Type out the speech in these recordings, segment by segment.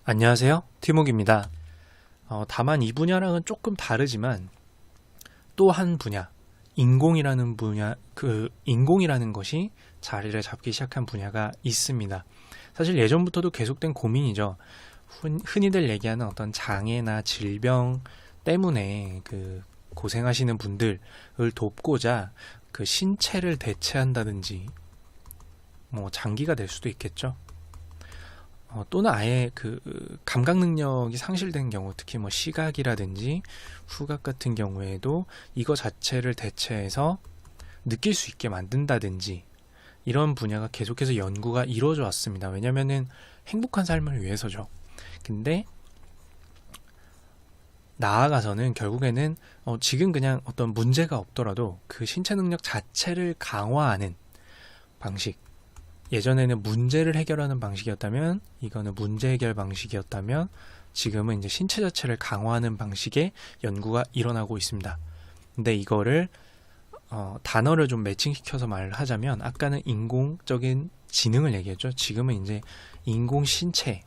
안녕하세요. 티목입니다. 다만 이 분야랑은 조금 다르지만 또 한 분야, 인공이라는 것이 자리를 잡기 시작한 분야가 있습니다. 사실 예전부터도 계속된 고민이죠. 흔히들 얘기하는 어떤 장애나 질병 때문에 고생하시는 분들을 돕고자 신체를 대체한다든지 장기가 될 수도 있겠죠. 또는 아예 감각 능력이 상실된 경우, 특히 시각이라든지 후각 같은 경우에도 이거 자체를 대체해서 느낄 수 있게 만든다든지 이런 분야가 계속해서 연구가 이루어져 왔습니다. 왜냐면은 행복한 삶을 위해서죠. 근데 나아가서는 결국에는 지금 그냥 어떤 문제가 없더라도 그 신체 능력 자체를 강화하는 방식, 예전에는 문제를 해결하는 방식이었다면 이거는 문제 해결 방식이었다면 지금은 이제 신체 자체를 강화하는 방식의 연구가 일어나고 있습니다. 근데 이거를 단어를 좀 매칭시켜서 말을 하자면 아까는 인공적인 지능을 얘기했죠. 지금은 이제 인공 신체라고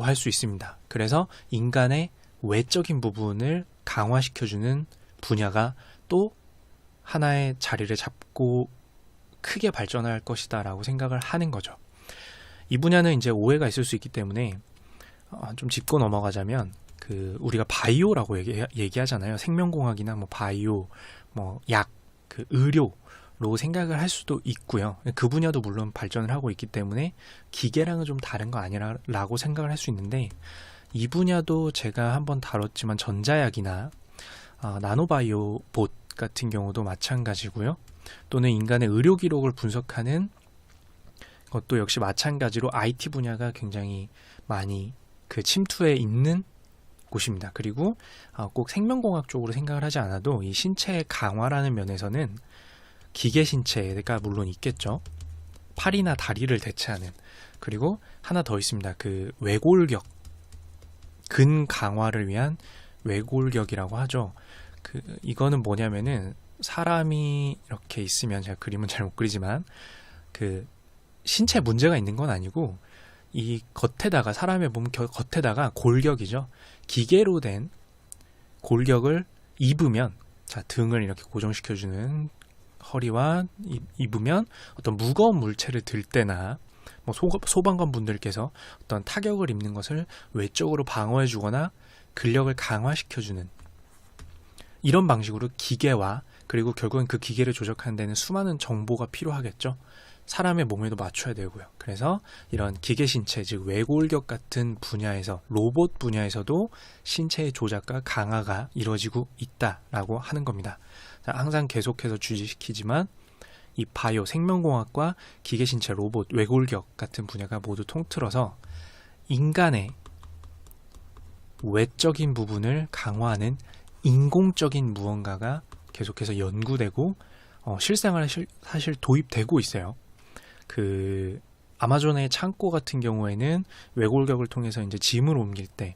할 수 있습니다. 그래서 인간의 외적인 부분을 강화시켜주는 분야가 또 하나의 자리를 잡고 크게 발전할 것이다 라고 생각을 하는 거죠. 이 분야는 이제 오해가 있을 수 있기 때문에 좀 짚고 넘어가자면 우리가 바이오라고 얘기하잖아요. 생명공학이나 바이오, 약, 의료로 생각을 할 수도 있고요. 그 분야도 물론 발전을 하고 있기 때문에 기계랑은 좀 다른 거 아니라고 생각을 할 수 있는데, 이 분야도 제가 한번 다뤘지만 전자약이나 나노바이오 봇 같은 경우도 마찬가지고요. 또는 인간의 의료 기록을 분석하는 것도 역시 마찬가지로 IT 분야가 굉장히 많이 침투해 있는 곳입니다. 그리고 꼭 생명공학 쪽으로 생각을 하지 않아도 이 신체 강화라는 면에서는 기계 신체가 물론 있겠죠. 팔이나 다리를 대체하는, 그리고 하나 더 있습니다. 외골격, 근 강화를 위한 외골격이라고 하죠. 이거는 뭐냐면은 사람이 이렇게 있으면, 제가 그림은 잘 못 그리지만 신체 문제가 있는 건 아니고 이 겉에다가, 사람의 몸 겉에다가 골격이죠. 기계로 된 골격을 입으면, 등을 이렇게 고정시켜주는 허리와 입으면 어떤 무거운 물체를 들 때나 소방관 분들께서 어떤 타격을 입는 것을 외적으로 방어해주거나 근력을 강화시켜주는 이런 방식으로 기계와, 그리고 결국은 그 기계를 조작하는 데는 수많은 정보가 필요하겠죠. 사람의 몸에도 맞춰야 되고요. 그래서 이런 기계 신체, 즉 외골격 같은 분야에서, 로봇 분야에서도 신체의 조작과 강화가 이루어지고 있다라고 하는 겁니다. 항상 계속해서 주지시키지만 이 바이오, 생명공학과 기계 신체, 로봇, 외골격 같은 분야가 모두 통틀어서 인간의 외적인 부분을 강화하는 인공적인 무언가가 계속해서 연구되고 실생활에 사실 도입되고 있어요. 아마존의 창고 같은 경우에는 외골격을 통해서 이제 짐을 옮길 때,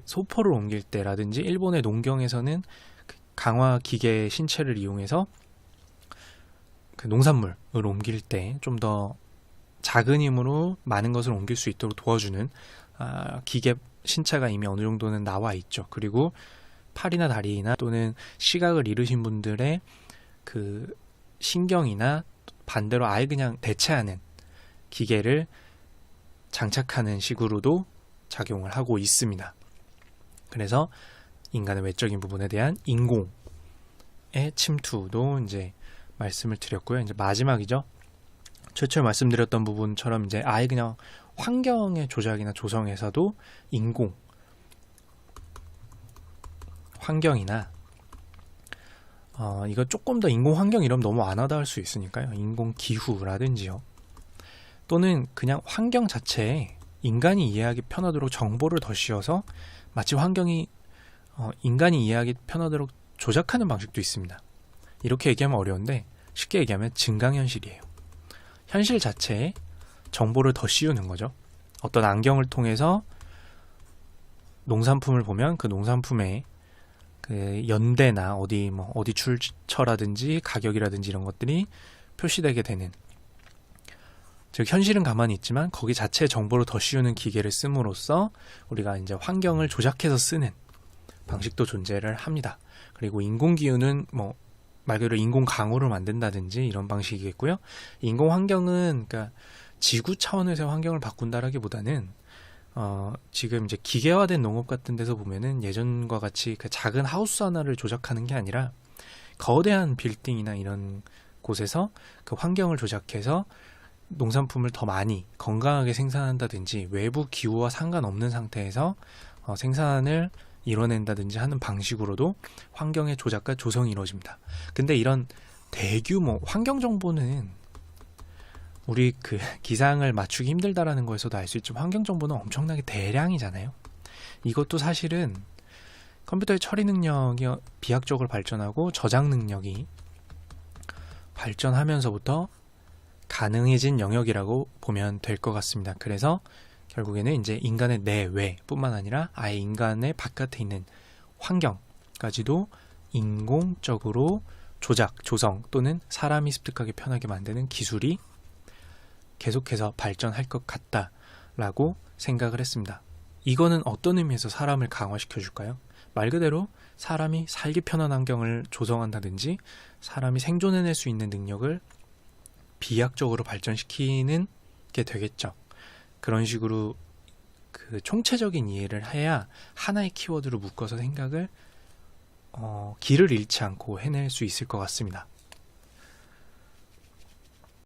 소포를 옮길 때라든지, 일본의 농경에서는 강화 기계 신체를 이용해서 농산물을 옮길 때 좀 더 작은 힘으로 많은 것을 옮길 수 있도록 도와주는 기계 신체가 이미 어느 정도는 나와 있죠. 그리고 팔이나 다리나 또는 시각을 잃으신 분들의 신경이나 반대로 아예 그냥 대체하는 기계를 장착하는 식으로도 작용을 하고 있습니다. 그래서 인간의 외적인 부분에 대한 인공의 침투도 이제 말씀을 드렸고요. 이제 마지막이죠. 최초에 말씀드렸던 부분처럼 이제 아예 그냥 환경의 조작이나 조성에서도 인공 환경이나 이거 조금 더 인공 환경 이러면 너무 안 하다 할 수 있으니까요. 인공 기후라든지요. 또는 그냥 환경 자체에 인간이 이해하기 편하도록 정보를 더 씌워서 마치 환경이 인간이 이해하기 편하도록 조작하는 방식도 있습니다. 이렇게 얘기하면 어려운데 쉽게 얘기하면 증강현실이에요. 현실 자체에 정보를 더 씌우는 거죠. 어떤 안경을 통해서 농산품을 보면 그 농산품에 연대나 어디 출처라든지 가격이라든지 이런 것들이 표시되게 되는, 즉 현실은 가만히 있지만 거기 자체의 정보를 더 씌우는 기계를 씀으로써 우리가 이제 환경을 조작해서 쓰는 방식도 존재를 합니다. 그리고 인공기후는 뭐 말 그대로 인공 강우를 만든다든지 이런 방식이겠고요. 인공 환경은 그러니까 지구 차원에서 환경을 바꾼다라기보다는 지금 이제 기계화된 농업 같은 데서 보면은 예전과 같이 그 작은 하우스 하나를 조작하는 게 아니라 거대한 빌딩이나 이런 곳에서 그 환경을 조작해서 농산품을 더 많이 건강하게 생산한다든지 외부 기후와 상관없는 상태에서 생산을 이뤄낸다든지 하는 방식으로도 환경의 조작과 조성이 이루어집니다. 근데 이런 대규모 환경 정보는 우리 그 기상을 맞추기 힘들다라는 거에서도 알 수 있지만 환경 정보는 엄청나게 대량이잖아요. 이것도 사실은 컴퓨터의 처리 능력이 비약적으로 발전하고 저장 능력이 발전하면서부터 가능해진 영역이라고 보면 될 것 같습니다. 그래서 결국에는 이제 인간의 내외뿐만 아니라 아예 인간의 바깥에 있는 환경까지도 인공적으로 조작, 조성 또는 사람이 습득하기 편하게 만드는 기술이 계속해서 발전할 것 같다라고 생각을 했습니다. 이거는 어떤 의미에서 사람을 강화시켜 줄까요? 말 그대로 사람이 살기 편한 환경을 조성한다든지 사람이 생존해낼 수 있는 능력을 비약적으로 발전시키는 게 되겠죠. 그런 식으로 그 총체적인 이해를 해야 하나의 키워드로 묶어서 생각을 길을 잃지 않고 해낼 수 있을 것 같습니다.